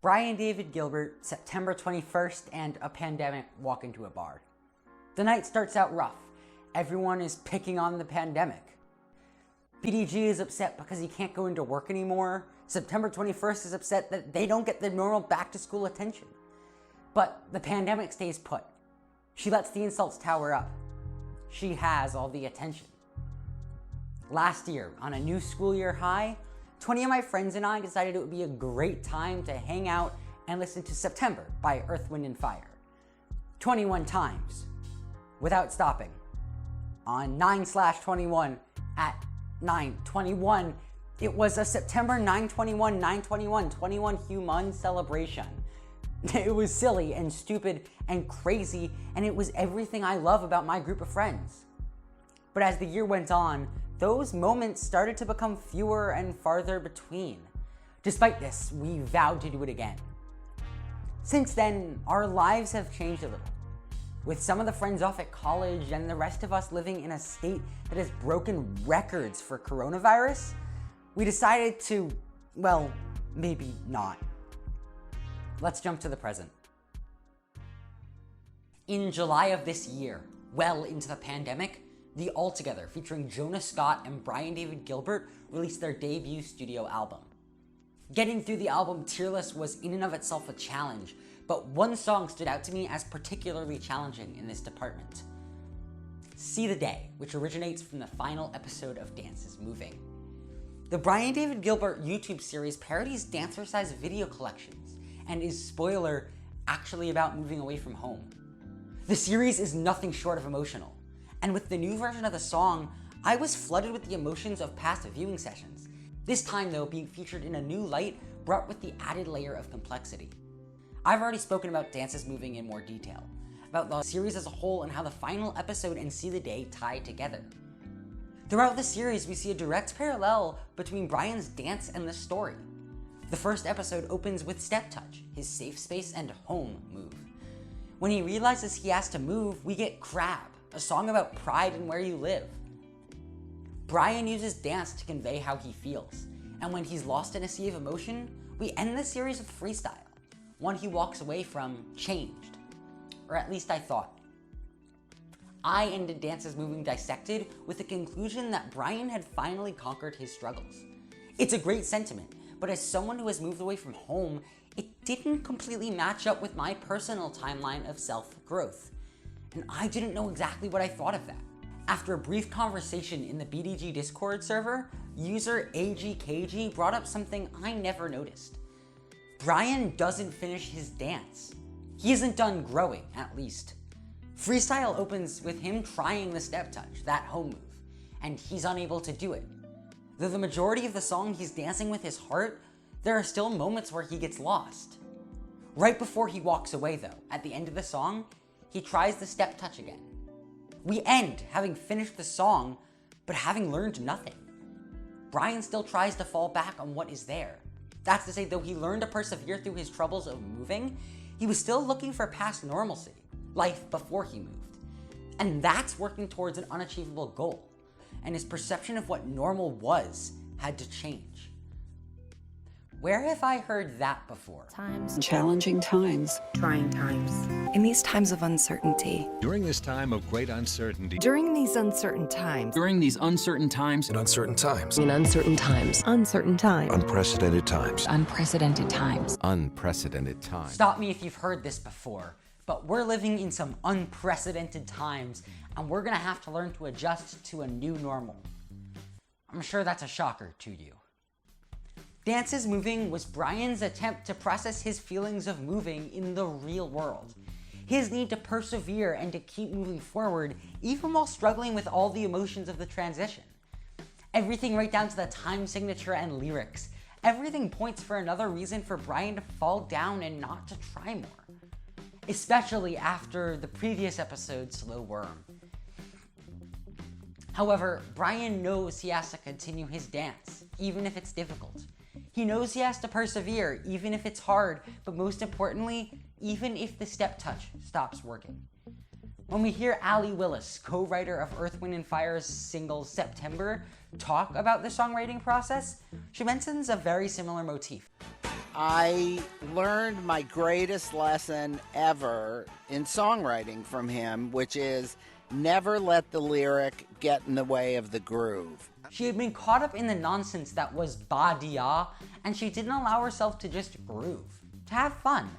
Brian David Gilbert, September 21st, and a pandemic walk into a bar. The night starts out rough. Everyone is picking on the pandemic. BDG is upset because he can't go into work anymore. September 21st is upset that they don't get the normal back-to-school attention. But the pandemic stays put. She lets the insults tower up. She has all the attention. Last year, on a new school year high, 20 of my friends and I decided it would be a great time to hang out and listen to September by Earth, Wind & Fire. 21 times, without stopping. On 9/21 at 9/21, it was a September 9/21, 9/21, 21 human celebration. It was silly and stupid and crazy, and it was everything I love about my group of friends. But as the year went on, those moments started to become fewer and farther between. Despite this, we vowed to do it again. Since then, our lives have changed a little. With some of the friends off at college and the rest of us living in a state that has broken records for coronavirus, we decided to, well, maybe not. Let's jump to the present. In July of this year, well into the pandemic, The Altogether, featuring Jonah Scott and Brian David Gilbert, released their debut studio album. Getting through the album tier list was in and of itself a challenge, but one song stood out to me as particularly challenging in this department. See the Day, which originates from the final episode of Dances Moving. The Brian David Gilbert YouTube series parodies dancer-sized video collections and is, spoiler, actually about moving away from home. The series is nothing short of emotional. And with the new version of the song, I was flooded with the emotions of past viewing sessions. This time though, being featured in a new light brought with the added layer of complexity. I've already spoken about Dances Moving in more detail, about the series as a whole and how the final episode and See the Day tie together. Throughout the series, we see a direct parallel between Brian's dance and the story. The first episode opens with Step Touch, his safe space and home move. When he realizes he has to move, we get Crab, a song about pride and where you live. Brian uses dance to convey how he feels, and when he's lost in a sea of emotion, we end the series with Freestyle, one he walks away from changed, or at least I thought. I ended Dances Moving Dissected with the conclusion that Brian had finally conquered his struggles. It's a great sentiment, but as someone who has moved away from home, it didn't completely match up with my personal timeline of self-growth. And I didn't know exactly what I thought of that. After a brief conversation in the BDG Discord server, user AGKG brought up something I never noticed. Brian doesn't finish his dance. He isn't done growing, at least. Freestyle opens with him trying the Step Touch, that home move, and he's unable to do it. Though the majority of the song he's dancing with his heart, there are still moments where he gets lost. Right before he walks away though, at the end of the song, he tries the Step Touch again. We end having finished the song, but having learned nothing. Brian still tries to fall back on what is there. That's to say, though he learned to persevere through his troubles of moving, he was still looking for past normalcy, life before he moved. And that's working towards an unachievable goal, and his perception of what normal was had to change. Where have I heard that before? Challenging times. Trying times. In these times of uncertainty. During this time of great uncertainty. During these uncertain times. During these uncertain times. In uncertain times. In uncertain times. Uncertain times. Unprecedented times. Unprecedented times. Unprecedented times. Stop me if you've heard this before, but we're living in some unprecedented times, and we're gonna have to learn to adjust to a new normal. I'm sure that's a shocker to you. Dances Moving was Brian's attempt to process his feelings of moving in the real world. His need to persevere and to keep moving forward, even while struggling with all the emotions of the transition. Everything right down to the time signature and lyrics. Everything points for another reason for Brian to fall down and not to try more. Especially after the previous episode, Slow Worm. However, Brian knows he has to continue his dance, even if it's difficult. He knows he has to persevere, even if it's hard, but most importantly, even if the Step Touch stops working. When we hear Allie Willis, co-writer of Earth, Wind & Fire's single September, talk about the songwriting process, she mentions a very similar motif. I learned my greatest lesson ever in songwriting from him, which is never let the lyric get in the way of the groove. She had been caught up in the nonsense that was ba dia, and she didn't allow herself to just groove, to have fun.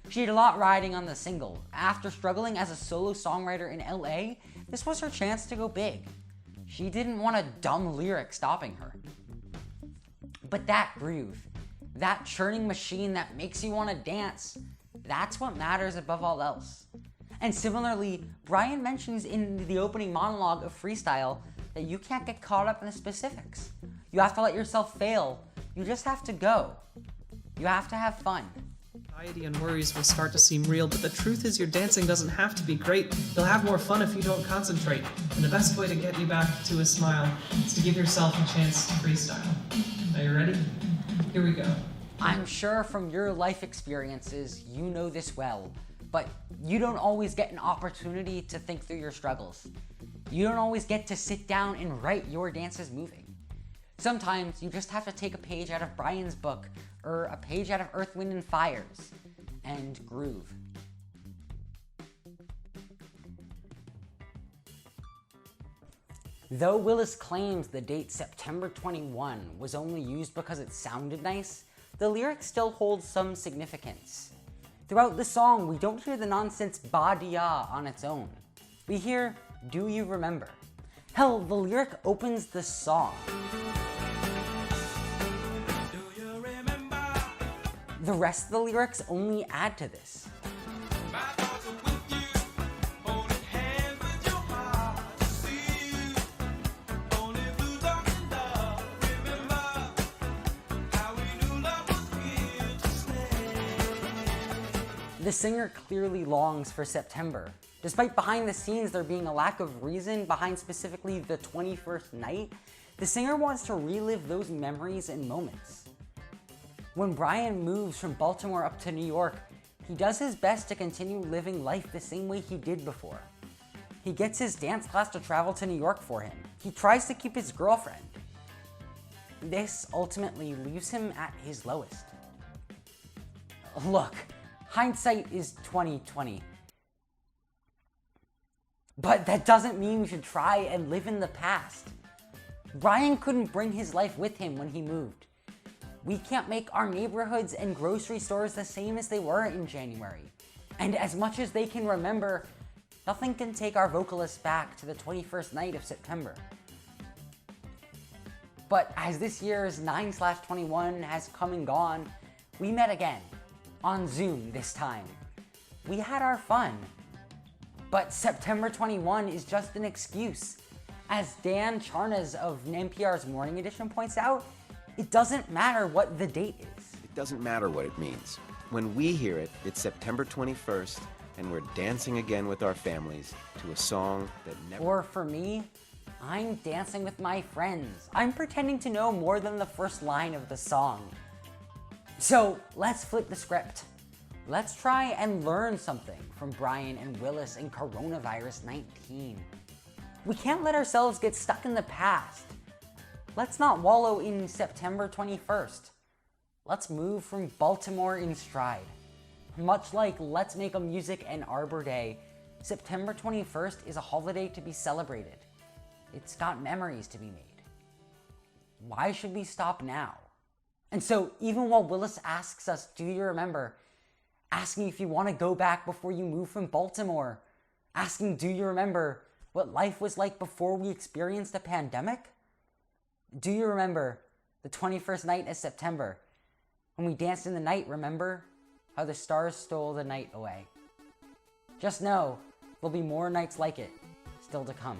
She had a lot riding on the single. After struggling as a solo songwriter in LA, this was her chance to go big. She didn't want a dumb lyric stopping her. But that groove, that churning machine that makes you want to dance, that's what matters above all else. And similarly, Brian mentions in the opening monologue of Freestyle that you can't get caught up in the specifics. You have to let yourself fail. You just have to go. You have to have fun. Anxiety and worries will start to seem real, but the truth is your dancing doesn't have to be great. You'll have more fun if you don't concentrate. And the best way to get you back to a smile is to give yourself a chance to freestyle. Are you ready? Here we go. I'm sure from your life experiences, you know this well, but you don't always get an opportunity to think through your struggles. You don't always get to sit down and write your dances moving. Sometimes you just have to take a page out of Brian's book or a page out of Earth, Wind, and Fire's and groove. Though Willis claims the date September 21 was only used because it sounded nice, the lyric still holds some significance. Throughout the song, we don't hear the nonsense ba dia on its own. We hear, do you remember? Hell, the lyric opens the song. Do you remember? The rest of the lyrics only add to this. The singer clearly longs for September. Despite behind the scenes there being a lack of reason behind specifically the 21st night, the singer wants to relive those memories and moments. When Brian moves from Baltimore up to New York, he does his best to continue living life the same way he did before. He gets his dance class to travel to New York for him. He tries to keep his girlfriend. This ultimately leaves him at his lowest. Look, hindsight is 20/20. But that doesn't mean we should try and live in the past. Brian couldn't bring his life with him when he moved. We can't make our neighborhoods and grocery stores the same as they were in January. And as much as they can remember, nothing can take our vocalists back to the 21st night of September. But as this year's 9/21 has come and gone, we met again. On Zoom this time. We had our fun. But September 21 is just an excuse. As Dan Charnas of NPR's Morning Edition points out, it doesn't matter what the date is. It doesn't matter what it means. When we hear it, it's September 21st, and we're dancing again with our families to a song that never... Or for me, I'm dancing with my friends. I'm pretending to know more than the first line of the song. So let's flip the script. Let's try and learn something from Brian and Willis in Coronavirus 19. We can't let ourselves get stuck in the past. Let's not wallow in September 21st. Let's move from Baltimore in stride. Much like Let's Make a Music and Arbor Day, September 21st is a holiday to be celebrated. It's got memories to be made. Why should we stop now? And so even while Willis asks us, do you remember? Asking if you want to go back before you move from Baltimore. Asking, do you remember what life was like before we experienced a pandemic? Do you remember the 21st night of September? When we danced in the night, remember? How the stars stole the night away. Just know, there'll be more nights like it still to come.